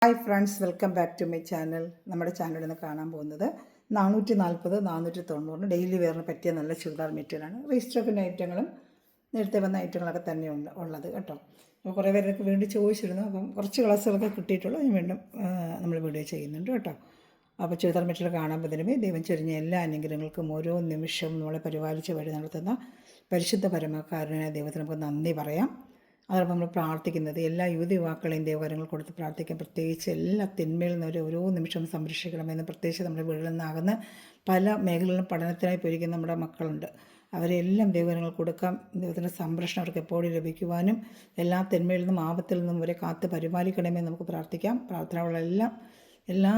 Hi friends, welcome back to my channel. നമ്മുടെ ചാനലിൽ നിന്ന് കാണാൻ പോകുന്നത് 440 490 ഡെയിലി വെയറിന് പറ്റിയ നല്ല ചുരിദാർ മെറ്റീരിയലാണ്. റീസ്റ്റോക്കിൻ്റെ ഐറ്റങ്ങളും നേരത്തെ വന്ന ഐറ്റങ്ങളൊക്കെ തന്നെ ഉള്ളത് കേട്ടോ. അപ്പോൾ കുറേ പേരൊക്കെ വീണ്ടും ചോദിച്ചിരുന്നു. അപ്പം കുറച്ച് ക്ലാസ്സുകളൊക്കെ കിട്ടിയിട്ടുള്ളൂ. ഞാൻ വീണ്ടും നമ്മൾ വീഡിയോ ചെയ്യുന്നുണ്ട് കേട്ടോ. അപ്പോൾ ചുരിദാർ മെറ്റീരിയൽ കാണാൻ പറ്റുന്നതിന് ദൈവം ചൊരിഞ്ഞ എല്ലാ അനുഗ്രഹങ്ങൾക്കും ഓരോ നിമിഷവും നമ്മളെ പരിപാലിച്ച് വഴി നടത്തുന്ന പരിശുദ്ധ പരമകാരുണ്യനായ ദൈവത്തിന് നമുക്ക് നന്ദി പറയാം. അതോടൊപ്പം നമ്മൾ പ്രാർത്ഥിക്കുന്നത് എല്ലാ യുവാക്കളെയും ദൈവകരങ്ങൾ കൊടുത്ത് പ്രാർത്ഥിക്കാം. പ്രത്യേകിച്ച് എല്ലാ തിന്മയിൽ നിന്ന് ഓരോ നിമിഷവും സംരക്ഷിക്കണമെന്ന്, പ്രത്യേകിച്ച് നമ്മുടെ വീട്ടിൽ നിന്നാകുന്ന പല മേഖലകളിലും പഠനത്തിനായി പോയിരിക്കുന്ന നമ്മുടെ മക്കളുണ്ട്. അവരെല്ലാം ദൈവകരങ്ങൾ കൊടുക്കാം. ദൈവത്തിൻ്റെ സംരക്ഷണം അവർക്ക് എപ്പോഴും ലഭിക്കുവാനും എല്ലാ തിന്മയിൽ നിന്നും ആപത്തിൽ നിന്നും അവരെ കാത്ത് പരിപാലിക്കണമെന്ന് നമുക്ക് പ്രാർത്ഥിക്കാം. പ്രാർത്ഥനകളെല്ലാം എല്ലാ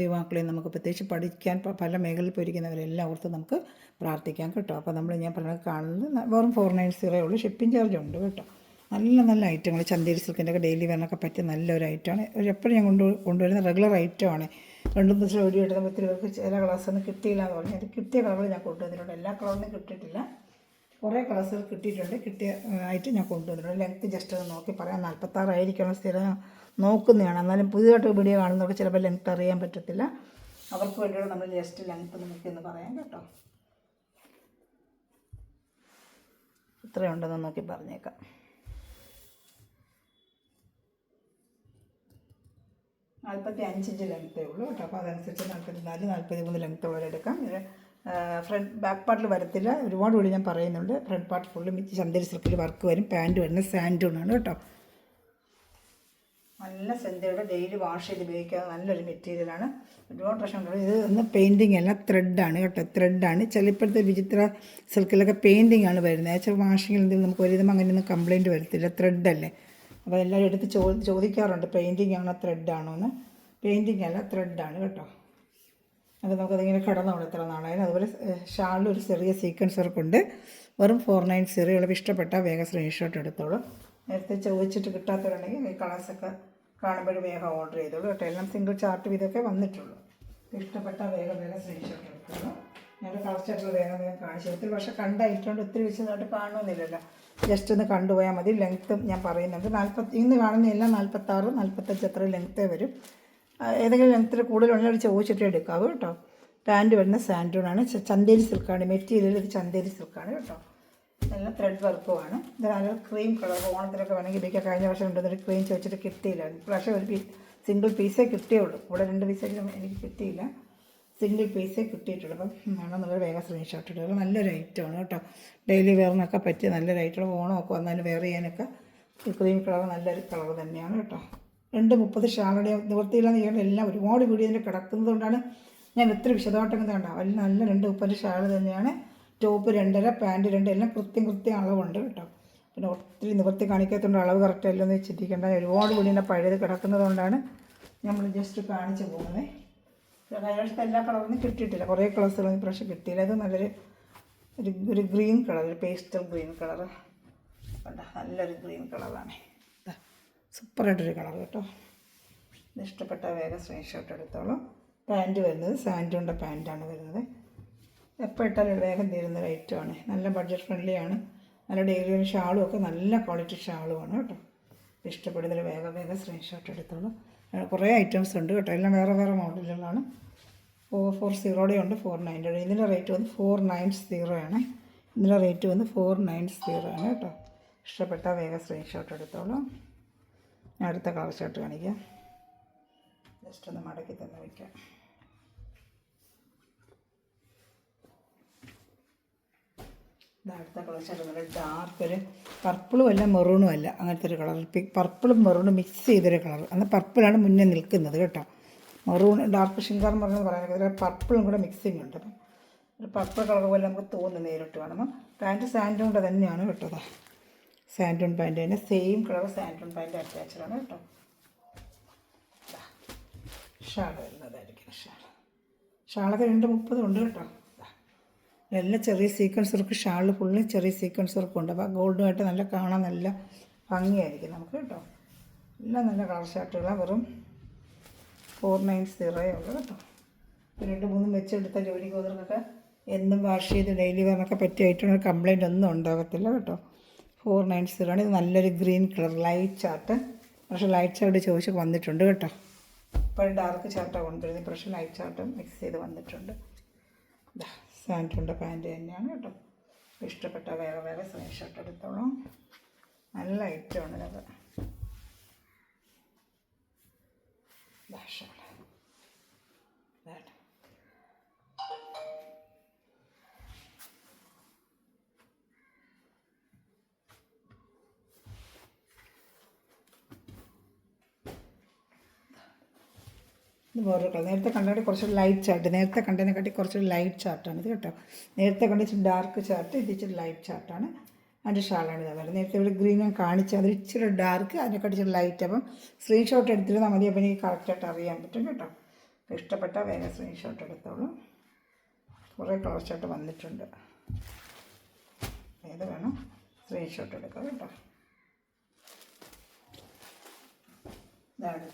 യുവാക്കളെയും നമുക്ക് പ്രത്യേകിച്ച് പഠിക്കാൻ പല മേഖലയിൽ പോയിരിക്കുന്നവരെല്ലാം ഓർത്ത് നമുക്ക് പ്രാർത്ഥിക്കാം കേട്ടോ. അപ്പോൾ ഞാൻ പറഞ്ഞത് കാണുന്നത് വെറും 490 ഉള്ളൂ. ഷിപ്പിംഗ് ചാർജ് ഉണ്ട് കേട്ടോ. നല്ല ഐറ്റങ്ങൾ ചന്തേരി സിൽക്കിൻ്റെ ഒക്കെ ഡെയിലി വെയറിനൊക്കെ പറ്റിയ നല്ലൊരു ഐറ്റമാണ്. എപ്പോഴും ഞാൻ കൊണ്ടുവരുന്ന റെഗുലർ ഐറ്റമാണ്. 2 ദിവസം വീഡിയോ എടുത്തപ്പോൾ ഒത്തിരി പേർക്ക് ചില കളേഴ്സൊന്നും കിട്ടിയില്ല എന്ന് പറഞ്ഞു. അത് കിട്ടിയ കളറുകൾ ഞാൻ കൊണ്ടുവന്നിട്ടുണ്ട്. എല്ലാ കളറിനും കിട്ടിയിട്ടില്ല, കുറേ കളേഴ്സുകൾ കിട്ടിയിട്ടുണ്ട്. കിട്ടിയ ആയിട്ട് ഞാൻ കൊണ്ടുവന്നിട്ടുണ്ട്. ലെങ്ത്ത് ജസ്റ്റ് ഒന്ന് നോക്കി പറയാം. 46 ആയിരിക്കണം. സ്ഥിരം നോക്കുന്നതാണ്. എന്നാലും പുതിയതായിട്ട് വീഡിയോ കാണുന്നവർക്ക് ചിലപ്പോൾ ലെങ്ത്ത് അറിയാൻ പറ്റത്തില്ല. അവർക്ക് വേണ്ടിയുള്ള നമ്മൾ ജസ്റ്റ് ലെങ്ത്ത് നോക്കിയെന്ന് പറയാം കേട്ടോ. ഇത്രയുണ്ടെന്ന് നോക്കി പറഞ്ഞേക്കാം. 45 ഇഞ്ച് ലെങ്ത്തേ ഉള്ളൂ കേട്ടോ. അപ്പോൾ അതനുസരിച്ച് 44 43 ലെങ്ത്തുള്ളവരെടുക്കാം. ഫ്രണ്ട് ബാക്ക് പാർട്ടിൽ വരത്തില്ല. ഒരുപാട് കൂടി ഞാൻ പറയുന്നുണ്ട്. ഫ്രണ്ട് പാർട്ട് ഫുള്ള് ചന്തേരി സിൽക്കിൽ വർക്ക് വരും. പാൻറ്റ് വരുന്നത് സാൻഡൂണാണ് കേട്ടോ. നല്ല സെന്തയുടെ ഡെയിലി വാഷ് ചെയ്ത് ഉപയോഗിക്കാതെ നല്ലൊരു മെറ്റീരിയലാണ്. ഒരുപാട് പ്രശ്നമുണ്ട്. ഇത് ഒന്ന് പെയിൻറ്റിങ് അല്ല, ത്രെഡാണ് കേട്ടോ. ത്രെഡാണ്. ചിലപ്പോഴത്തെ വിചിത്ര സിൽക്കിലൊക്കെ പെയിൻറ്റിങ് ആണ് വരുന്നത്. വെച്ചാൽ വാഷിങ്ങിൽ എന്തെങ്കിലും നമുക്ക് ഒരുവിധം അങ്ങനെയൊന്നും കംപ്ലയിൻറ്റ് വരത്തില്ല. ത്രെഡല്ലേ. അപ്പോൾ എല്ലാവരും എടുത്ത് ചോദിക്കാറുണ്ട് പെയിൻറ്റിങ് ആണോ ത്രെഡാണോ എന്ന്. പെയിൻറ്റിങ് അല്ല, ത്രെഡാണ് കേട്ടോ. അപ്പോൾ നമുക്കതിങ്ങനെ കിടന്നോളൂ എത്ര നാളായാലും. അതുപോലെ ഷാളിൽ ഒരു ചെറിയ സീക്വൻസ് വർക്കുണ്ട്. വെറും 490 ഉള്ള. ഇഷ്ടപ്പെട്ട വേഗം സ്ക്രീൻഷോട്ട് എടുത്തോളൂ. നേരത്തെ ചോദിച്ചിട്ട് കിട്ടാത്തവരുണ്ടെങ്കിൽ ഈ കളേഴ്സൊക്കെ കാണുമ്പോൾ വേഗം ഓർഡർ ചെയ്തോളൂ കേട്ടോ. എല്ലാം സിംഗിൾ ചാർട്ട് വീതമൊക്കെ വന്നിട്ടുള്ളൂ. ഇഷ്ടപ്പെട്ട വേഗം സ്ക്രീൻഷോട്ട് എടുത്തോളൂ. ഞാൻ കളർ ചാർട്ടിൽ വേഗം കാണിച്ചു. ഒത്തിരി പക്ഷേ കണ്ട ഐറ്റമുണ്ട്. ഒത്തിരി വെച്ചതായിട്ട് കാണുമെന്നില്ലല്ലോ. ജസ്റ്റ് ഒന്ന് കണ്ടുപോയാൽ മതി. ലെങ്ത്തും ഞാൻ പറയുന്നുണ്ട്. ഇന്ന് കാണുന്ന എല്ലാം 46 45 അത്ര ലെങ്ത്തേ വരും. ഏതെങ്കിലും ലെങ്ത്തിൽ കൂടുതലുള്ളവർ ചോദിച്ചിട്ട് എടുക്കാവൂ കേട്ടോ. പാൻറ്റ് വരുന്ന സാൻഡൂണാണ്. ചന്തേരി സിൽക്കാണ് മെറ്റീരിയൽ. ഇത് ചന്തേരി സിൽക്കാണ് കേട്ടോ. നല്ല ത്രെഡ് വർക്കുമാണ്. ഇത് നല്ല ക്രീം കളർ. ഓണത്തിലൊക്കെ വേണമെങ്കിൽ ഉപയോഗിക്കാം. കഴിഞ്ഞ വർഷം കൊണ്ടുവന്നൊരു ക്രീം ചോദിച്ചിട്ട് കിട്ടിയില്ലായിരുന്നു. ഇപ്രാവശ്യം ഒരു സിംഗിൾ പീസേ കിട്ടിയുള്ളൂ. കൂടെ 2 പീസെങ്കിലും എനിക്ക് കിട്ടിയില്ല. സിംഗിൾ പീസേ കിട്ടിയിട്ടുള്ളൂ. അപ്പം വേണമെന്നുള്ള വേഗം സ്ക്രീൻഷോട്ട് ഇടുക. നല്ലൊരു ഐറ്റമാണ് കേട്ടോ. ഡെയിലി വെയറിനൊക്കെ പറ്റിയ നല്ലൊരു ഐറ്റം. ഓണമൊക്കെ വന്നാലും വെയർ ചെയ്യാനൊക്കെ ഈ ക്രീം കളർ നല്ലൊരു കളർ തന്നെയാണ് കേട്ടോ. 230 ഷാളുടെ നിവൃത്തിയില്ലാന്ന് ചെയ്യുന്നത് എല്ലാം ഒരുപാട് വീഡിയോ ഇതിൽ കിടക്കുന്നത് കൊണ്ടാണ് ഞാൻ ഒത്തിരി വിശദമായിട്ടൊക്കെ കണ്ടാവും. അതിൽ നല്ല 230 ഷാൾ തന്നെയാണ്. ടോപ്പ് 2.5 പാൻറ്റ് 2 എല്ലാം കൃത്യം അളവുണ്ട് കേട്ടോ. പിന്നെ ഒത്തിരി നിവൃത്തി കാണിക്കാത്തതുകൊണ്ട് അളവ് കറക്റ്റ് അല്ലെന്ന് ചിന്തിക്കേണ്ട. ഒരുപാട് വീഡിയോ പഴയത് കിടക്കുന്നത് കൊണ്ടാണ് നമ്മൾ ജസ്റ്റ് കാണിച്ച് പോകുന്നത്. കഴിഞ്ഞ എല്ലാ കളറൊന്നും കിട്ടിയിട്ടില്ല. കുറേ കളേഴ്സുകളൊന്നും ഇപ്രാവശ്യം കിട്ടിയില്ല. അത് ഒരു ഗ്രീൻ കളർ, ഒരു പേസ്റ്റൽ ഗ്രീൻ കളർ കണ്ടോ. നല്ലൊരു ഗ്രീൻ കളറാണ്. സൂപ്പറായിട്ടൊരു കളർ കേട്ടോ. ഇത് ഇഷ്ടപ്പെട്ട വേഗം സ്ക്രീൻഷോട്ട് എടുത്തോളൂ. പാൻറ്റ് വരുന്നത് സാൻഡൂണിൻ്റെ പാൻറ്റാണ് വരുന്നത്. എപ്പോൾ ഇട്ടാലും വേഗം തീരുന്നൊരു ഐറ്റമാണ്. നല്ല ബഡ്ജറ്റ് ഫ്രണ്ട്ലിയാണ്. നല്ല ഡെയിലി ഷാളും ഒക്കെ നല്ല ക്വാളിറ്റി ഷാളുമാണ് കേട്ടോ. ഇഷ്ടപ്പെടുന്നതിൽ വേഗം സ്ക്രീൻഷോട്ട് എടുത്തോളൂ. കുറേ ഐറ്റംസ് ഉണ്ട് കേട്ടോ. എല്ലാം വേറെ മോഡലുകളാണ്. 440 ഉണ്ട്, 490. ഇതിൻ്റെ റേറ്റ് വന്ന് 490 ആണ്. ഇതിൻ്റെ റേറ്റ് വന്ന് 490 ആണ് കേട്ടോ. ഇഷ്ടപ്പെട്ട വേഗം സ്ക്രീൻഷോട്ട് എടുത്തോളൂ. ഞാൻ അടുത്ത കളർ ഷർട്ട് കാണിക്കാം. ജസ്റ്റ് ഒന്ന് മടക്കി തന്നെ വയ്ക്കാം. അടുത്ത കളർ ഷർട്ട് നല്ല ഡാർക്ക്, ഒരു പർപ്പിളും അല്ല മെറൂണും അല്ല, അങ്ങനത്തെ ഒരു കളർ. പർപ്പിളും മെറൂണും മിക്സ് ചെയ്തൊരു കളർ. അന്ന് പർപ്പിളാണ് മുന്നേ നിൽക്കുന്നത് കേട്ടോ. മെറൂൺ ഡാർക്ക് ഷിങ്കർ മെറൂൺ പറയാനൊക്കെ പർപ്പിളും കൂടെ മിക്സിങ് ഉണ്ട്. അപ്പം ഒരു പർപ്പിൾ കളർ പോലെ നമുക്ക് തോന്നുന്നു നേരിട്ട് കാണുമ്പോൾ. പാൻറ്റ് സാൻഡൂണിൻ്റെ തന്നെയാണ് കേട്ടോ. സാൻഡൂൺ പാൻറ്റ് തന്നെ സെയിം കളർ സാൻഡൂൺ പാൻറ്റ് അറ്റാച്ചഡാണ് കേട്ടോ. ഷാൾ വരുന്നതായിരിക്കും. ഷാളൊക്കെ 230 ഉണ്ട് കേട്ടോ. എല്ലാം ചെറിയ സീക്വൻസ് വർക്ക്. ഷാളിൽ ഫുള്ളും ചെറിയ സീക്വൻസ് വർക്കും ഉണ്ട്. അപ്പോൾ ഗോൾഡുമായിട്ട് നല്ല കാണാൻ നല്ല ഭംഗിയായിരിക്കും നമുക്ക് കേട്ടോ. എല്ലാം നല്ല കളർ ഷർട്ടുകളാണ്. വെറും 490 ഉള്ളൂ കേട്ടോ. 2-3 വെച്ചെടുത്ത ജോലിക്ക് പോകുന്നവർക്കൊക്കെ എന്നും വാഷ് ചെയ്ത് ഡെയിലി വെയറിനൊക്കെ പറ്റിയായിട്ടൊന്നും കംപ്ലയിൻ്റ് ഒന്നും ഉണ്ടാകത്തില്ല കേട്ടോ. 490 ആണ്. ഇത് നല്ലൊരു ഗ്രീൻ കളർ ലൈറ്റ് ചാർട്ട്. പക്ഷേ ലൈറ്റ് ചാർട്ട് ചോദിച്ച് വന്നിട്ടുണ്ട് കേട്ടോ. ഇപ്പോൾ ഡാർക്ക് ചാർട്ടാണ് കൊണ്ടുവരുന്നത്, ഇപ്രാവശ്യം ലൈറ്റ് ചാർട്ടും മിക്സ് ചെയ്ത് വന്നിട്ടുണ്ട്. സാൻഡ്രൂൻ്റെ പാൻറ്റ് തന്നെയാണ് കേട്ടോ. ഇഷ്ടപ്പെട്ട വേഗം വേഗം സ്ക്രീൻഷോട്ട് എടുത്തോളാം. നല്ല ഐറ്റമാണ് അത്. ഇത് വേറൊരു കളർ. നേരത്തെ കണ്ടതിന് കുറച്ചൊരു ലൈറ്റ് ചാർട്ട്, നേരത്തെ കണ്ടതിനെക്കാട്ടി കുറച്ചൊരു ലൈറ്റ് ചാർട്ടാണ് ഇത് കേട്ടോ. നേരത്തെ കണ്ട ഇച്ചിരി ഡാർക്ക് ചാർട്ട്, ഇത് ഇച്ചിരി ലൈറ്റ് ചാർട്ടാണ്. അതിൻ്റെ ഷാളാണ് ഇതാ വരുന്നത്. നേരത്തെ ഇവിടെ ഗ്രീൻ ഞാൻ കാണിച്ചത്, അത് ഇച്ചിരി ഡാർക്ക്, അതിനെക്കാട്ടി ഇച്ചിരി ലൈറ്റ്. അപ്പം സ്ക്രീൻഷോട്ട് എടുത്തിരുന്നാൽ മതി, അപ്പം എനിക്ക് കറക്റ്റായിട്ട് അറിയാൻ പറ്റും കേട്ടോ. ഇഷ്ടപ്പെട്ട വേഗം സ്ക്രീൻഷോട്ട് എടുത്തോളൂ. കുറേ കളർ ചാർട്ട് വന്നിട്ടുണ്ട്, ഏത് വേണം സ്ക്രീൻഷോട്ട് എടുക്കാം കേട്ടോ. ഇതാണ്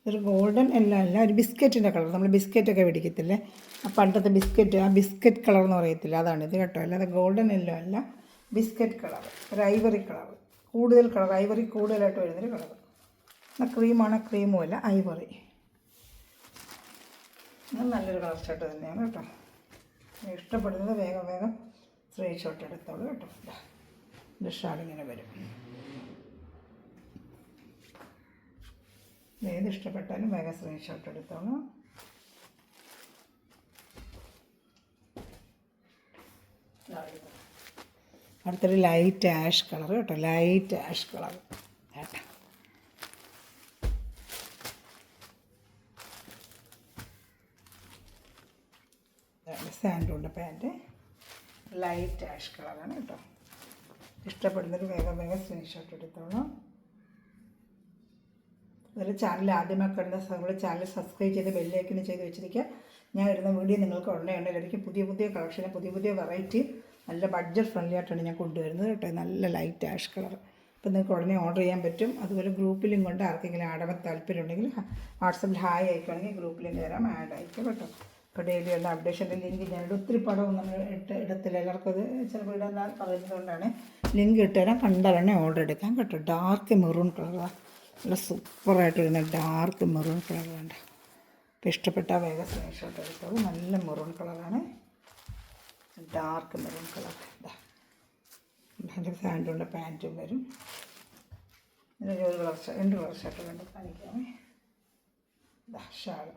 ഒരു ഗോൾഡൻ അല്ല ഒരു ബിസ്ക്കറ്റിൻ്റെ കളർ. നമ്മൾ ബിസ്ക്കറ്റൊക്കെ മേടിക്കത്തില്ലേ, ആ പണ്ടത്തെ ബിസ്ക്കറ്റ്, ആ ബിസ്ക്കറ്റ് കളർ എന്ന് പറയത്തില്ല, അതാണിത് കേട്ടോ. അല്ലാതെ ഗോൾഡൻ എല്ലോ അല്ല, ബിസ്ക്കറ്റ് കളർ, ഒരു ഐവറി കളർ. കൂടുതൽ കളർ, ഐവറി കൂടുതലായിട്ട് വരുന്നൊരു കളർ. എന്നാൽ ക്രീമാണ്, ക്രീമും അല്ല, ഐവറി. നല്ലൊരു കളർ ഷർട്ട് തന്നെയാണ് കേട്ടോ. ഇഷ്ടപ്പെടുന്നത് വേഗം വേഗം സ്ക്രീൻഷോട്ട് എടുത്തോളൂ കേട്ടോ. ഇത് ഷാളിങ്ങനെ വരും. ഏത് ഇഷ്ടപ്പെട്ടാലും വേഗം സ്ക്രീൻഷോട്ട് എടുത്തോളൂ. അടുത്തൊരു ലൈറ്റ് ആഷ് കളർ കേട്ടോ, ലൈറ്റ് ആഷ് കളർ കേട്ടോ. സാൻഡ്രൂൻ്റെ പാൻറ്റ് ലൈറ്റ് ആഷ് കളറാണ് കേട്ടോ. ഇഷ്ടപ്പെടുന്നൊരു വേഗം വേഗം സ്ക്രീൻഷോട്ട് എടുത്തോളാം. അതുപോലെ ചാനൽ ആദ്യമായി കണ്ട നമ്മുടെ ചാനൽ സബ്സ്ക്രൈബ് ചെയ്ത് ബെല്ലൈക്കൺ ചെയ്ത് വെച്ചിരിക്കുക. ഞാൻ വരുന്ന വീഡിയോ നിങ്ങൾക്ക് ഉടനെ ഉണ്ടെങ്കിൽ പുതിയ പുതിയ കളക്ഷൻ, പുതിയ പുതിയ വെറൈറ്റി, നല്ല ബഡ്ജറ്റ് ഫ്രണ്ട്ലി ആയിട്ടാണ് ഞാൻ കൊണ്ടുവരുന്നത് കേട്ടോ. നല്ല ലൈറ്റ് ആഷ് കളർ. അപ്പോൾ നിങ്ങൾക്ക് ഉടനെ ഓർഡർ ചെയ്യാൻ പറ്റും. അതുപോലെ ഗ്രൂപ്പ് ലിങ്ക് കൊണ്ട് ആർക്കെങ്കിലും ആഡ് ആവാൻ താല്പര്യം ഉണ്ടെങ്കിൽ വാട്സപ്പിൽ ഹായ് അയക്കുകയാണെങ്കിൽ ഗ്രൂപ്പ് ലിങ്ക് തരാം, ആഡ് അയക്കും കേട്ടോ. ഇപ്പോൾ ഡെയിലി ഉള്ള അപ്ഡേഷൻ്റെ ലിങ്ക് ഞാനിവിടെ ഒത്തിരി പടവും നമ്മൾ ഇടത്തില്ല, എല്ലാവർക്കും അത് ചിലപ്പോൾ ഇടാൻ പറയുന്നതുകൊണ്ടാണ് ലിങ്ക് ഇട്ടുതരാം. കണ്ടാൽ ഓർഡർ എടുക്കാം കേട്ടോ. ഡാർക്ക് മെറൂൺ കളറാണ്, നല്ല സൂപ്പറായിട്ട് വരുന്ന ഡാർക്ക് മെറൂൺ കളർ വേണ്ട. അപ്പോൾ ഇഷ്ടപ്പെട്ട വേഗം സ്ക്രീൻഷോട്ട് എടുത്തോളൂ. നല്ല മെറൂൺ കളറാണ്, ഡാർക്ക് മെറൂൺ കളർ. അതിൻ്റെ സാൻഡ്രൂൻ്റെ പാൻറ്റും വരും. ഇതിന് ഒരു കളർ രണ്ട് കളർ ഷർട്ട് വേണ്ട കാണിക്കാമേ. ഷാൾ.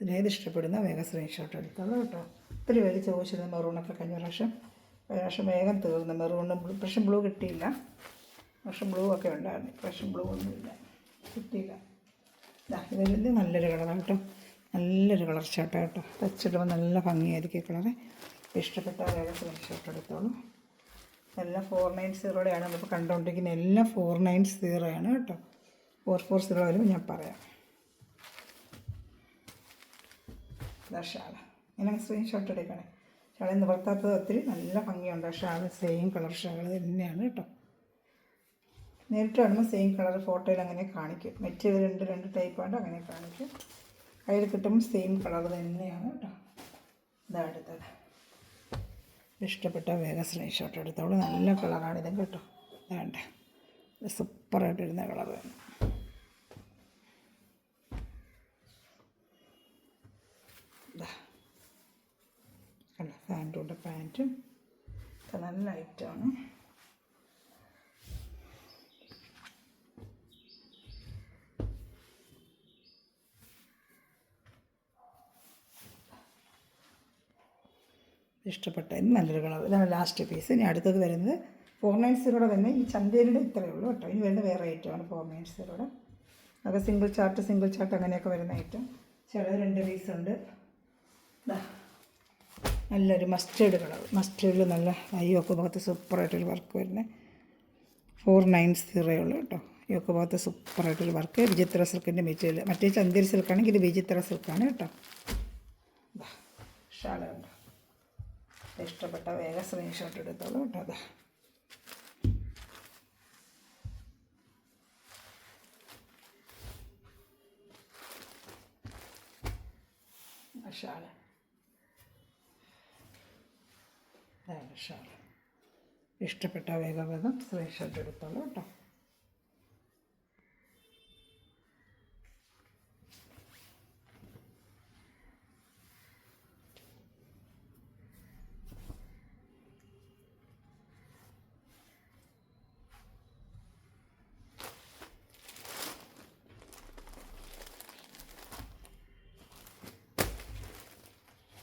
ഇതിനേത് ഇഷ്ടപ്പെടുന്ന വേഗം സ്ക്രീൻഷോട്ട് എടുത്തോളൂ കേട്ടോ. ഒത്തിരി പേര് ചോദിച്ചിരുന്നു മെറൂണൊക്കെ കഴിഞ്ഞ പ്രാവശ്യം വേഗം തീർന്നു. മെറൂണും പ്രാവശ്യം ബ്ലൂ കിട്ടിയില്ല. പക്ഷേ ബ്ലൂ ഒക്കെ ഉണ്ടായിരുന്നു, പക്ഷേ ബ്ലൂ ഒന്നുമില്ല, കിട്ടിയില്ല. ഇതിൽ നല്ലൊരു കളറാണ് കേട്ടോ, നല്ലൊരു കളർ ഷർട്ടാണ് കേട്ടോ. തച്ചിടുമ്പോൾ നല്ല ഭംഗിയായിരിക്കും കളറ്. ഇഷ്ടപ്പെട്ട വേഗം സ്ക്രീൻഷോട്ട് എടുത്തോളൂ. എല്ലാം 490 നമ്മളിപ്പോൾ കണ്ടുകൊണ്ടിരിക്കുന്നത്, എല്ലാം 490 കേട്ടോ. 440 വരുമ്പോൾ ഞാൻ പറയാം. ഷാൾ ഇങ്ങനെ സ്ക്രീൻഷോട്ട് എടുക്കണേ. ഷാൾ നിവർത്താത്തത് ഒത്തിരി നല്ല ഭംഗിയുണ്ട്. ഷാൾ സെയിം കളർ ഷാൾ തന്നെയാണ് കേട്ടോ. നേരിട്ട് കാണുമ്പോൾ സെയിം കളർ ഫോട്ടോയിൽ അങ്ങനെ കാണിക്കും. മെറ്റീരിയൽ രണ്ട് ടൈപ്പാണ്ട് അങ്ങനെ കാണിക്കും. കയ്യിൽ കിട്ടുമ്പോൾ സെയിം കളർ തന്നെയാണ് കേട്ടോ. ഇതാണ് അടുത്തത്. ഇഷ്ടപ്പെട്ട വേഗം സ്ക്രീൻഷോട്ട് എടുത്തോളൂ. നല്ല കളറാണിത് കേട്ടോ. വേണ്ട, സൂപ്പറായിട്ടിരുന്ന കളർ തന്നെ. സാൻഡ്രൂൻ്റെ പാൻറ്റും ഒക്കെ നല്ല ഐറ്റമാണ്. ഇഷ്ടപ്പെട്ട നല്ലൊരു കളർ. ഇതാണ് ലാസ്റ്റ് പീസ്. ഇനി അടുത്തത് വരുന്നത് 490 തന്നെ. ഈ ചന്തേരിയുടെ ഇത്രയേ ഉള്ളൂ കേട്ടോ. ഇനി വരുന്ന വേറെ ഐറ്റമാണ് 490. അതൊക്കെ സിംഗിൾ ചാർട്ട് അങ്ങനെയൊക്കെ വരുന്ന ഐറ്റം. ചിലത് 2 പീസുണ്ട്. നല്ലൊരു മസ്റ്റേർഡ് കളർ. മസ്റ്റേർഡിൽ നല്ല ഒക്കെ ഭാഗത്ത് സൂപ്പറായിട്ടൊരു വർക്ക് വരുന്നത്. 490 ഉള്ളൂ കേട്ടോ. ഈ ഒക്കെ ഭാഗത്ത് സൂപ്പറായിട്ടൊരു വർക്ക്. വിചിത്ര സിൽക്കിൻ്റെ മെറ്റീരിയൽ. മറ്റേ ചന്തേരി സിൽക്കാണെങ്കിൽ ഇത് വിചിത്ര സിൽക്കാണ് കേട്ടോ. ഷാളുണ്ട്. ഇഷ്ടപ്പെട്ട വേഗം സ്ക്രീൻഷോട്ട് എടുത്തോളൂ കേട്ടോ. ഷാൾ ഇഷ്ടപ്പെട്ട വേഗം സ്ക്രീൻഷോട്ട് എടുത്തോളൂ കേട്ടോ.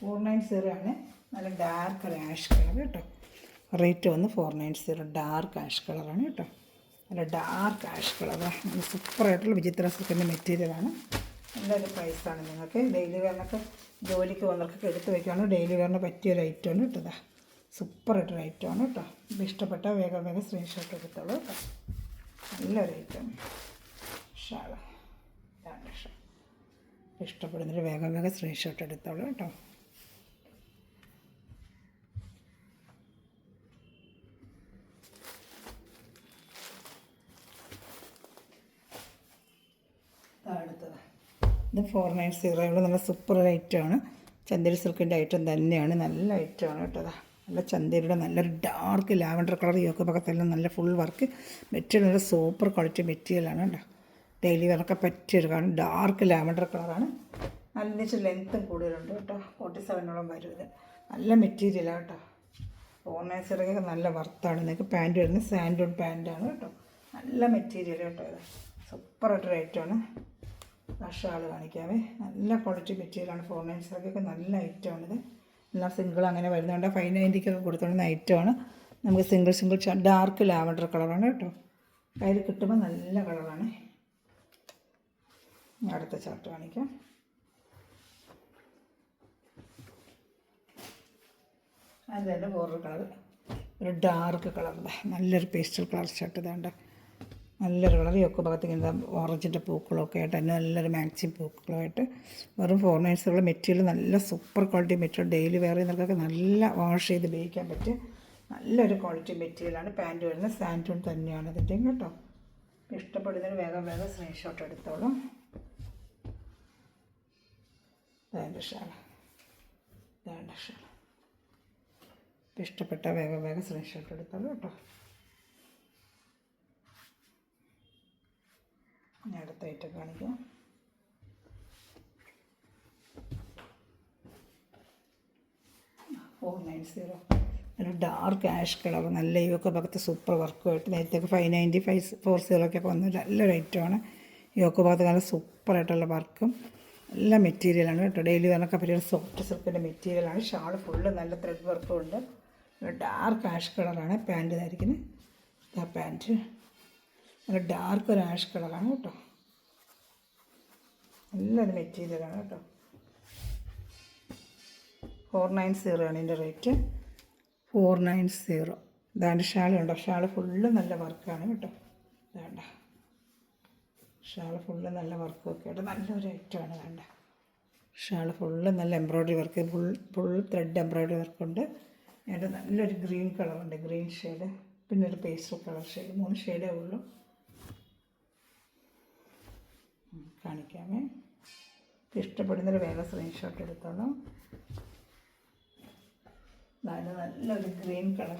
490 ആണ്. നല്ല ഡാർക്ക് ഒരു ആഷ് കളർ കേട്ടോ. റേറ്റ് വന്ന് 490, ഡാർക്ക് ആഷ് കളറാണ് കേട്ടോ. നല്ല ഡാർക്ക് ആഷ് കളർ, നല്ല സൂപ്പറായിട്ടുള്ള വിചിത്ര സിൽക്കിൻ്റെ മെറ്റീരിയലാണ്. നല്ലൊരു പ്രൈസാണ്. നിങ്ങൾക്ക് ഡെയിലി വെയറിനൊക്കെ ജോലിക്ക് വന്നവർക്കൊക്കെ എടുത്ത് വയ്ക്കുകയാണ്. ഡെയിലി വെയറിന് പറ്റിയൊരു ഐറ്റമാണ് കേട്ടോ. സൂപ്പറായിട്ടൊരു ഐറ്റമാണ് കേട്ടോ. ഇത് ഇഷ്ടപ്പെട്ട വേഗം വേഗം സ്ക്രീൻഷോട്ട് എടുത്തോളൂ കേട്ടോ. നല്ലൊരു ഐറ്റം ഷാള്, ഇതാണ് ഷാൾ. ഇഷ്ടപ്പെടുന്നൊരു വേഗം വേഗം സ്ക്രീൻഷോട്ട് എടുത്തോളൂ കേട്ടോ. അടുത്തത് ഇത് 490 നല്ല സൂപ്പർ ഐറ്റമാണ്. ചന്ദേരി സിൽക്കിൻ്റെ ഐറ്റം തന്നെയാണ്. നല്ല ഐറ്റമാണ് കേട്ടോ. നല്ല ചന്ദേരിയുടെ നല്ലൊരു ഡാർക്ക് ലാവൻഡർ കളർ യോക്ക് ഭാഗത്തെല്ലാം നല്ല ഫുൾ വർക്ക് മെറ്റീരിയൽ, നല്ല സൂപ്പർ ക്വാളിറ്റി മെറ്റീരിയലാണ് കേട്ടോ. ഡെയിലി വെയറൊക്കെ പറ്റിയൊരു കാരണം ഡാർക്ക് ലാവൻഡർ കളറാണ്. നല്ല ലെങ്ത്തും കൂടുതലുണ്ട് കേട്ടോ. 47 വരും ഇത്. നല്ല മെറ്റീരിയലാണ് കേട്ടോ. 490 നല്ല വർത്താണ്. നിങ്ങൾക്ക് പാൻറ്റ് വരുന്നത് സാൻഡൂൺ പാൻറ്റാണ് കേട്ടോ. നല്ല മെറ്റീരിയൽ കേട്ടോ. ഇത് സൂപ്പറായിട്ടൊരു ഐറ്റമാണ്. ഷാൾ കാണിക്കാവേ. നല്ല ക്വാളിറ്റി മെറ്റീരിയലാണ്. 490 നല്ല ഐറ്റമാണിത്. എല്ലാം സിംഗിൾ അങ്ങനെ വരുന്നുണ്ട്. 590 കൊടുത്തോണ്ടുന്ന ഐറ്റമാണ്. നമുക്ക് സിംഗിൾ ഡാർക്ക് ലാവൻഡർ കളറാണ് കേട്ടോ. കയ്യിൽ കിട്ടുമ്പോൾ നല്ല കളറാണ്. അടുത്ത ചാർട്ട് കാണിക്കാം. അത് തന്നെ വേറൊരു കളർ, ഒരു ഡാർക്ക് കളർ, നല്ലൊരു പേസ്റ്റൽ കളർ ഷർട്ട്. ഇതാണ്ട് നല്ലൊരു കളർ. യോക്ക് ഭാഗത്തേക്ക് എന്താ ഓറഞ്ചിൻ്റെ പൂക്കളൊക്കെ ആയിട്ട് തന്നെ നല്ലൊരു മാക്സിം പൂക്കളുമായിട്ട് വെറും 490 മെറ്റീരിയൽ, നല്ല super quality material. Daily wear ചെയ്യുന്നവർക്കൊക്കെ നല്ല വാഷ് ചെയ്ത് ഉപയോഗിക്കാൻ പറ്റും നല്ലൊരു ക്വാളിറ്റി മെറ്റീരിയലാണ്. പാൻറ്റ് വരുന്നത് സാൻഡൂൺ തന്നെയാണ് ഇതിൻ്റെയും കേട്ടോ. ഇഷ്ടപ്പെടുന്നതിന് വേഗം വേഗം സ്ക്രീൻഷോട്ട് എടുത്തോളൂ. ഇതാൻ്റെ ഷാൾ, ഇതാൻ്റെ ഷാൾ. ഇഷ്ടപ്പെട്ട വേഗം വേഗം സ്ക്രീൻഷോട്ട് എടുത്തോളൂ കേട്ടോ. ഞാൻ അടുത്ത ഐറ്റം കാണിക്കാം. ഒരു ഡാർക്ക് ആഷ് കളർ, നല്ല യോക്ക് ഭാഗത്ത് സൂപ്പർ വർക്കുമായിട്ട്. നേരത്തെ 590 540 വന്ന നല്ലൊരു ഐറ്റമാണ്. യോക്ക് ഭാഗത്ത് നല്ല സൂപ്പറായിട്ടുള്ള വർക്കും നല്ല മെറ്റീരിയലാണ് കേട്ടോ. ഡെയിലി വെയറിനൊക്കെ പറ്റിയ സോഫ്റ്റ് സിൽക്കിൻ്റെ മെറ്റീരിയലാണ്. ഷാൾ ഫുള്ള് നല്ല ത്രെഡ് വർക്കും ഉണ്ട്. ഡാർക്ക് ആഷ് കളറാണ് പാൻറ്റ് ധരിക്കുന്നത്. ഇതാ പാൻറ്റ് നല്ല ഡാർക്ക് ഒരു ആഷ് കളറാണ് കേട്ടോ. നല്ലൊരു മെറ്റീരിയലാണ് കേട്ടോ. 490 ആണ് ഇതിൻ്റെ റേറ്റ്. 490. ഇതാണ്ട് ഷാളുണ്ടോ. ഷാൾ ഫുള്ള് നല്ല വർക്കാണ് കേട്ടോ. വേണ്ട ഷാൾ ഫുള്ള് നല്ല വർക്കൊക്കെ ആയിട്ട് നല്ലൊരു ഐറ്റമാണ്. വേണ്ട ഷാൾ ഫുള്ള് നല്ല embroidery work, full thread embroidery വർക്കുണ്ട്. അതിൻ്റെ നല്ലൊരു ഗ്രീൻ കളറുണ്ട്, ഗ്രീൻ ഷെയ്ഡ്, പിന്നെ ഒരു പേസ്റ്റൽ കളർ ഷെയ്ഡ്. 3 ഷെയ്ഡേ ഉള്ളൂ. കാണിക്കാമേ. ഇഷ്ടപ്പെടുന്നൊരു വേറെ സ്ക്രീൻഷോട്ട് എടുത്തോളൂ. നല്ലൊരു ഗ്രീൻ കളർ,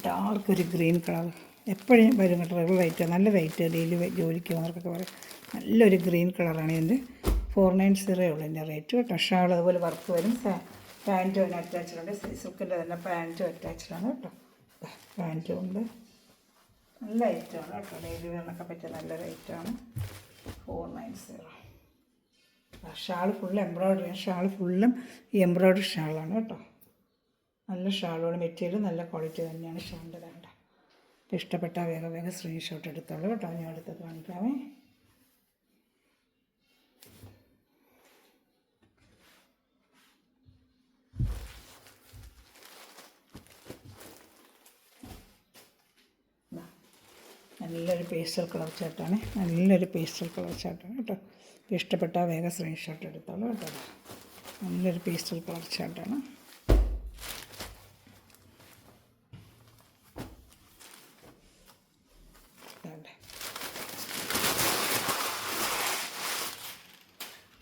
ഡാർക്ക് ഒരു ഗ്രീൻ കളർ. എപ്പോഴും വരും കേട്ടോ. റേറ്റ് നല്ല റേറ്റ്. ഡെയിലി ജോലിക്ക് പോകുന്നവർക്കൊക്കെ പറയും. നല്ലൊരു ഗ്രീൻ കളറാണ് ഇതിൻ്റെ. 490 ഉള്ളൂ ഇതിൻ്റെ റേറ്റ് കേട്ടോ. ഷാൾ അതുപോലെ വർക്ക് വരും. പാൻറ്റും അതിന് അറ്റാച്ച്ഡുണ്ട്. സിൽക്കിൻ്റെ തന്നെ പാൻറ്റും അറ്റാച്ച്ഡാണ് കേട്ടോ. പാൻറ്റും ഉണ്ട്. നല്ല ഐറ്റമാണ് കേട്ടോ. ഡെയിലി വെയറിനൊക്കെ പറ്റിയ നല്ലൊരു ഐറ്റമാണ്. 490. Shawl full embroidery. ഷാൾ ഫുള്ളും ഈ എംബ്രോയ്ഡറി ഷാളാണ് കേട്ടോ. നല്ല ഷാളോട് മെറ്റീരിയൽ നല്ല ക്വാളിറ്റി തന്നെയാണ് ഷാളിൻ്റെ. വേണ്ട ഇഷ്ടപ്പെട്ട വേഗം വേഗം സ്ക്രീൻഷോട്ട് എടുത്തോളൂ കേട്ടോ. ഞാൻ അടുത്തത് കാണിക്കാമേ. നല്ലൊരു പേസ്റ്റൽ കളർ ചാർട്ടാണ്. നല്ലൊരു പേസ്റ്റൽ കളർ ചാർട്ടാണ് കേട്ടോ. ഇഷ്ടപ്പെട്ട വേഗം സ്ക്രീൻഷോട്ട് എടുത്തോളൂ കേട്ടോ. നല്ലൊരു പേസ്റ്റൽ കളർ ചാർട്ടാണ്.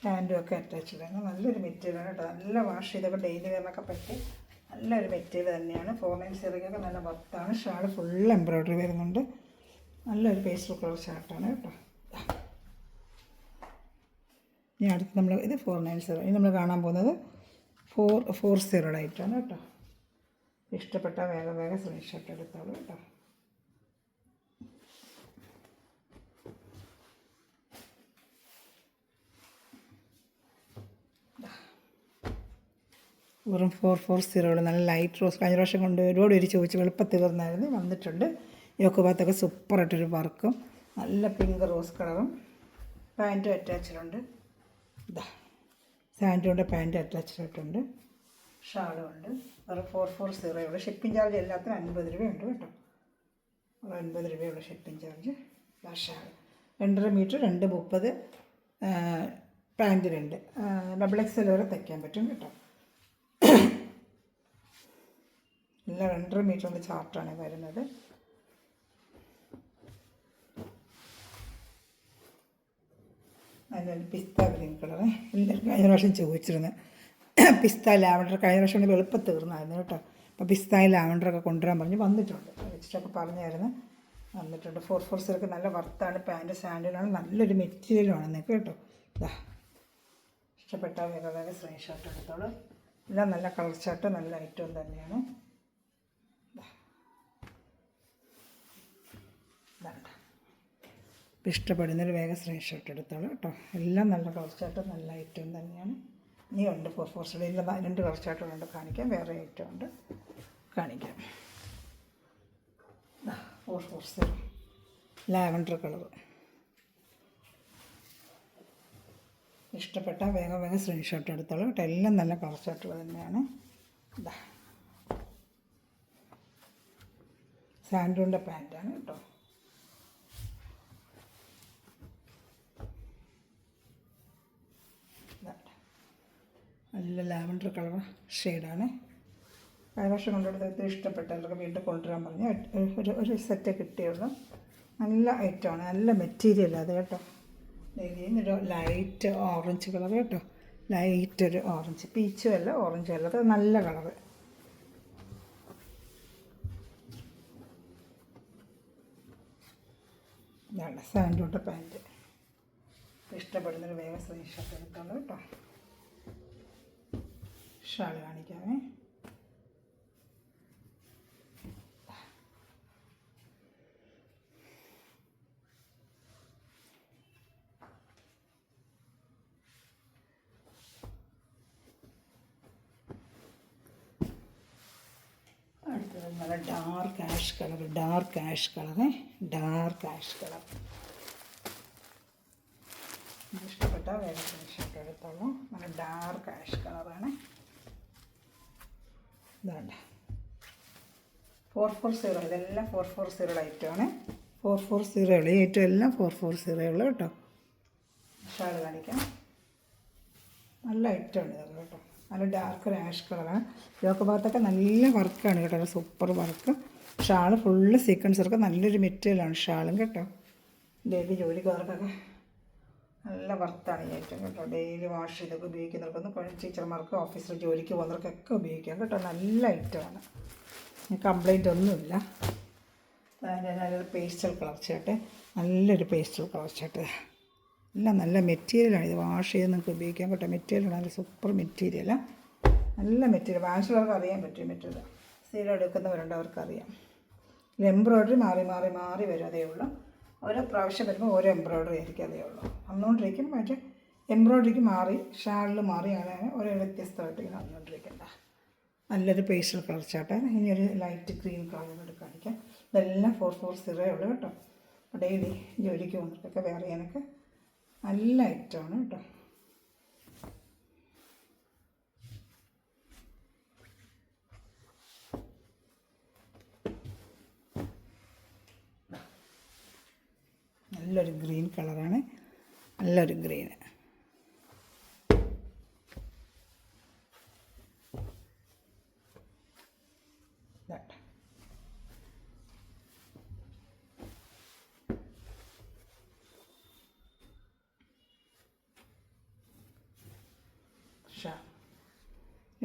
പാൻറ്റും ഒക്കെ അറ്റാച്ച്ഡ് ആണ്. നല്ലൊരു മെറ്റീരിയലാണ് കേട്ടോ. നല്ല വാഷ് ചെയ്തൊക്കെ ഡെയിലി വെയറിനൊക്കെ പറ്റി നല്ലൊരു മെറ്റീരിയൽ തന്നെയാണ്. 490 നല്ല വർത്താണ്. ഷാൾ ഫുൾ എംബ്രോയ്ഡറി വരുന്നുണ്ട്. നല്ലൊരു പേസ്റ്റൽ കളർ ഷാർട്ടാണ് കേട്ടോ. ഇനി അടുത്ത് നമ്മൾ ഇത് 490. ഇനി നമ്മൾ കാണാൻ പോകുന്നത് 440 ഐറ്റമാണ് കേട്ടോ. ഇഷ്ടപ്പെട്ട വേഗം വേഗം സ്ക്രീൻഷോട്ട് എടുത്തോളൂ കേട്ടോ. വെറും 440 നല്ല ലൈറ്റ് റോസ്. കഴിഞ്ഞ പ്രാവശ്യം കൊണ്ട് ഒരുപാട് പേര് ചോദിച്ചു, എളുപ്പത്തിൽ തീർന്നായിരുന്നു. വന്നിട്ടുണ്ട്. യോക്ക് ഭാഗത്തൊക്കെ സൂപ്പറായിട്ടൊരു വർക്കും നല്ല പിങ്ക് റോസ് കളറും. പാൻറ്റും അറ്റാച്ച്ഡുണ്ട്. ഇതാ സാൻഡോയുടെ പാൻറ്റ് അറ്റാച്ച്ഡായിട്ടുണ്ട്. ഷാളും ഉണ്ട്. വെറും 440 ഉള്ളൂ. ഷിപ്പിംഗ് ചാർജ് എല്ലാത്തിനും 50 രൂപയുണ്ട് കേട്ടോ. 50 രൂപയുള്ള shipping charge. Shawl 2.5 metre 2.30. Pant 2 XXL വരെ തയ്ക്കാൻ പറ്റും കേട്ടോ. എല്ലാം 2.5 മീറ്ററിൻ്റെ ചാർട്ടാണ് വരുന്നത്. നല്ലൊരു പിസ്ത ഗ്രീൻ കളറ്. എല്ലാവർക്കും കഴിഞ്ഞ പ്രാവശ്യം ചോദിച്ചിരുന്നു പിസ്ത ലാവൻഡർ. കഴിഞ്ഞ പ്രാവശ്യം കൊണ്ട് എളുപ്പം തീർന്നായിരുന്നു കേട്ടോ. അപ്പോൾ പിസ്ത ലാവൻഡറൊക്കെ കൊണ്ടുവരാൻ പറഞ്ഞ് വന്നിട്ടുണ്ട്. വെച്ചിട്ടൊക്കെ പറഞ്ഞായിരുന്നു, വന്നിട്ടുണ്ട്. 440 നല്ല വർത്താണ്. പാൻറ്റ് സാൻഡിലാണ്. നല്ലൊരു മെറ്റീരിയലാണ് നിങ്ങൾക്ക് കേട്ടോ. ഇതാ ഇഷ്ടപ്പെട്ട വേറെ വേറെ സ്ക്രീൻഷോട്ട് എടുത്തോളൂ. എല്ലാം നല്ല കളർ ചാർട്ട്, നല്ല ഐറ്റവും തന്നെയാണ്. ഇഷ്ടപ്പെടുന്നൊരു വേഗം സ്ക്രീൻഷോട്ട് എടുത്തോളൂ കേട്ടോ. എല്ലാം നല്ല കളർ ചാർട്ടും നല്ല ഐറ്റവും തന്നെയാണ്. ഇനി ഉണ്ട് 440 ഇല്ല, 2 കളർ ചാർട്ടുകളുണ്ട് കാണിക്കാം. വേറെ ഐറ്റം ഉണ്ട് കാണിക്കാം. 440 ലാവൻഡർ കളർ. ഇഷ്ടപ്പെട്ട വേഗം വേഗം സ്ക്രീൻഷോട്ട് എടുത്തോളൂ കേട്ടോ. എല്ലാം നല്ല കളർ ചാർട്ടുകൾ തന്നെയാണ്. ഇതാ സാൻഡോൻ്റെ പാൻറ്റാണ് കേട്ടോ. നല്ല ലാവൻഡർ കളർ ഷെയ്ഡാണ്. കഴിഞ്ഞ വർഷം കൊണ്ടുകൊടുത്ത് ഇഷ്ടപ്പെട്ട എല്ലാവർക്കും വീണ്ടും കൊണ്ടുവരാൻ പറഞ്ഞ് ഒരു സെറ്റ് കിട്ടിയുള്ളൂ. നല്ല ഐറ്റമാണ്, നല്ല മെറ്റീരിയൽ അത് കേട്ടോ. ഒരു ലൈറ്റ് ഓറഞ്ച് കളർ കേട്ടോ. ലൈറ്റ് ഒരു ഓറഞ്ച്, പീച്ചും അല്ല ഓറഞ്ചും അല്ല, അത് നല്ല കളറ്. ഇതാണ് സാൻഡോയുടെ പാൻറ്റ്. ഇഷ്ടപ്പെടുന്നൊരു വേഗം സ്ക്രീൻഷോട്ട് എടുത്തോളൂ കേട്ടോ. ഷാൾ കാണിക്കാമേ. അടുത്തത് നല്ല dark ash colour. Dark ash colour. Dark ash colour ഇഷ്ടപ്പെട്ട വേറെ സ്ക്രീൻഷോട്ട് എടുത്തോളൂ. നല്ല ഡാർക്ക് ആഷ് കളറാണ്. ഇതാണ് 440. ഇതെല്ലാം 440 ഐറ്റമാണ്. 440 ഈ ഐറ്റം എല്ലാം 440 കേട്ടോ. ഷാൾ കാണിക്കാം. നല്ല ഐറ്റമാണ് ഇതൊക്കെ കേട്ടോ. നല്ല ഡാർക്ക് ആഷ് കളറാണ്. ഇതൊക്കെ ഭാഗത്തൊക്കെ നല്ല വർക്കാണ് കേട്ടോ. Super work. Shawl full sequence work. നല്ലൊരു മെറ്റീരിയലാണ് ഷാളും കേട്ടോ. ഡെയിലി ജോലിക്കാർക്കൊക്കെ നല്ല വർത്താണ് ഈ ഐറ്റം കേട്ടോ. ഡെയിലി വാഷ് ചെയ്തൊക്കെ ഉപയോഗിക്കുന്നവർക്കൊന്നും ടീച്ചർമാർക്ക് ഓഫീസിൽ ജോലിക്ക് പോകുന്നവർക്കൊക്കെ ഉപയോഗിക്കാം കേട്ടോ. നല്ല ഐറ്റമാണ്, കംപ്ലൈൻ്റ് ഒന്നുമില്ല. നല്ലൊരു പേസ്റ്റൽ കളർ ചാട്ട്. നല്ലൊരു പേസ്റ്റൽ കളർ ചാട്ട്. എല്ലാം നല്ല മെറ്റീരിയലാണ്. ഇത് വാഷ് ചെയ്ത് നിങ്ങൾക്ക് ഉപയോഗിക്കാൻ കേട്ടോ. മെറ്റീരിയലാണ്, നല്ല സൂപ്പർ മെറ്റീരിയലാണ്. നല്ല മെറ്റീരിയൽ. വാങ്ങിച്ചവർക്ക് അറിയാൻ പറ്റും മെറ്റീരിയൽ. സ്ഥിരം എടുക്കുന്നവരുണ്ട്, അവർക്കറിയാം. എംബ്രോയ്ഡറി മാറി മാറി മാറി വരും, അതേ ഉള്ളൂ. ഓരോ പ്രാവശ്യം വരുമ്പോൾ ഓരോ എംബ്രോയ്ഡറി ആയിരിക്കും, അതേ ഉള്ളൂ. വന്നുകൊണ്ടിരിക്കും. മറ്റേ എംബ്രോയ്ഡറിക്ക് മാറി, ഷാളിൽ മാറിയാണ് ഓരോ വ്യത്യസ്തമായിട്ട് ഇങ്ങനെ വന്നുകൊണ്ടിരിക്കേണ്ട. നല്ലൊരു പേസ്റ്റൽ കളർ ചാട്ടാണ്. ഇനി ഒരു ലൈറ്റ് ഗ്രീൻ കളർ കൂടെ കാണിക്കാം. ഇതെല്ലാം 440 ഉള്ളൂ കേട്ടോ. ഡെയിലി ജോലിക്ക് പോകുന്നവർക്കൊക്കെ വേറെ ചെയ്യാനൊക്കെ നല്ല ഐറ്റമാണ് കേട്ടോ. നല്ലൊരു ഗ്രീൻ കളറാണ്. നല്ലൊരു ഗ്രീന്.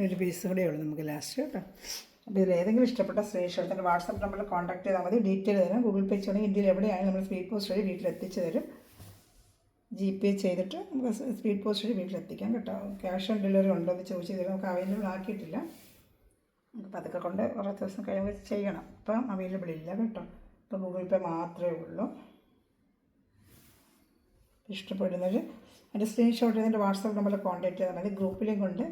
ഒരു പീസ് കൂടെ ഉള്ളൂ നമുക്ക് ലാസ്റ്റ് കേട്ടോ. അപ്പോൾ ഇതിൽ ഏതെങ്കിലും ഇഷ്ടപ്പെട്ട സ്ക്രീൻഷോട്ടിൻ്റെ വാട്സപ്പ് നമ്പറിൽ കോൺടാക്ട് ചെയ്താൽ മതി. ഡീറ്റെയിൽ തരാം. ഗൂഗിൾ പേ ചെയ്യണമെങ്കിൽ ഇന്ത്യയിൽ എവിടെയാണെങ്കിലും നമ്മൾ സ്പീഡ് പോസ്റ്റ് വഴി വീട്ടിലെത്തിച്ച് തരും. GPay ചെയ്തിട്ട് നമുക്ക് സ്പീഡ് പോസ്റ്റ് വഴി വീട്ടിലെത്തിക്കാം കേട്ടോ. ക്യാഷ് ഓൺ ഡെലിവറി ഉണ്ടോ എന്ന് ചോദിച്ചു തരും. നമുക്ക് അവൈലബിൾ ആക്കിയിട്ടില്ല. നമുക്ക് അതൊക്കെ കൊണ്ട് കുറേ ദിവസം കഴിയുമ്പോൾ ചെയ്യണം. ഇപ്പം അവൈലബിൾ ഇല്ല കേട്ടോ. ഇപ്പോൾ ഗൂഗിൾ പേ മാത്രമേ ഉള്ളൂ. ഇഷ്ടപ്പെടുന്നവർ എൻ്റെ സ്ക്രീൻഷോട്ട് ചെയ്തിട്ട് വാട്സപ്പ് നമ്പറിൽ കോൺടാക്ട് ചെയ്താൽ മതി. ഗ്രൂപ്പിലും കൊണ്ട്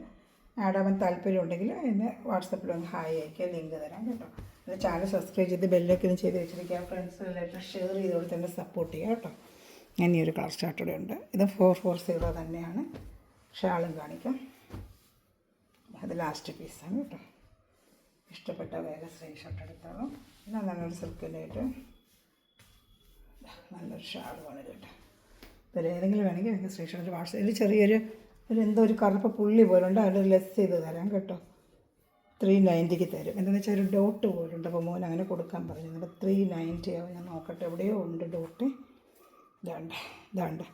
ആഡ് ആവാൻ താല്പര്യം ഉണ്ടെങ്കിൽ എന്നെ വാട്സപ്പിൽ ഒന്ന് ഹായ് അയക്കുക, ലിങ്ക് തരാം കേട്ടോ. എൻ്റെ ചാനൽ സബ്സ്ക്രൈബ് ചെയ്ത് ബെല്ലൊക്കെ ചെയ്ത് വെച്ചിരിക്കുക. ഫ്രണ്ട്സ് റിലേറ്റഡ് ഷെയർ ചെയ്ത് കൊടുത്ത് എന്നെ സപ്പോർട്ട് ചെയ്യുക കേട്ടോ. ഞാൻ ഈ ഒരു കളർ ചാർട്ടോടെ ഉണ്ട്. ഇത് 440 തന്നെയാണ്. ഷാളും കാണിക്കാം. അത് ലാസ്റ്റ് പീസാണ് കേട്ടോ. ഇഷ്ടപ്പെട്ട വേഗം സ്ക്രീൻഷോട്ട് എടുത്തോളൂ. എന്നാൽ നല്ലൊരു സിൽക്കിൻ്റെ ആയിട്ട് നല്ലൊരു ഷാളുമാണ് കേട്ടോ. ഇതിൽ ഏതെങ്കിലും വേണമെങ്കിൽ എനിക്ക് സ്ക്രീൻഷോട്ട് വാട്സപ്പ്. ഇതിൽ ചെറിയൊരു എന്തോ ഒരു കറുപ്പ് പുള്ളി പോലുണ്ട്, അത് ലെസ് ചെയ്ത് തരാം കേട്ടോ. 390 തരും. എന്താണെന്ന് വെച്ചാൽ ഒരു ഡോട്ട് പോലുണ്ട്. അപ്പോൾ മോൻ അങ്ങനെ കൊടുക്കാൻ പറഞ്ഞു. അപ്പോൾ 390 ആവും. ഞാൻ നോക്കട്ടെ, എവിടെയോ ഉണ്ട് ഡോട്ട്. ഇതാണ്ട്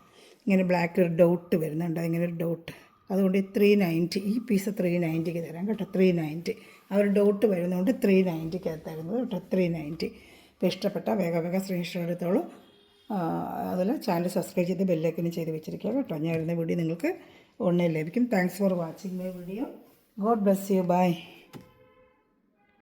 ഇങ്ങനെ ബ്ലാക്ക് ഒരു ഡോട്ട് വരുന്നുണ്ട്, ഇങ്ങനെ ഒരു ഡോട്ട്. അതുകൊണ്ട് 390, ഈ പീസ് 390 തരാം കേട്ടോ. 390 ആ ഒരു ഡോട്ട് വരുന്നതുകൊണ്ട് 390 തരുന്നത് കേട്ടോ. 390. ഇപ്പോൾ ഇഷ്ടപ്പെട്ട വേഗം സ്ക്രീൻഷോട്ട് എടുത്തോളൂ. അതിൽ ചാനൽ സബ്സ്ക്രൈബ് ചെയ്ത് ബെല്ലൈക്കനും ചെയ്ത് വെച്ചിരിക്കുക കേട്ടോ. ഞാൻ ഇടുന്ന വീഡിയോ നിങ്ങൾക്ക് ഉടനെ ലഭിക്കും. Thanks for watching my video. God bless you. By.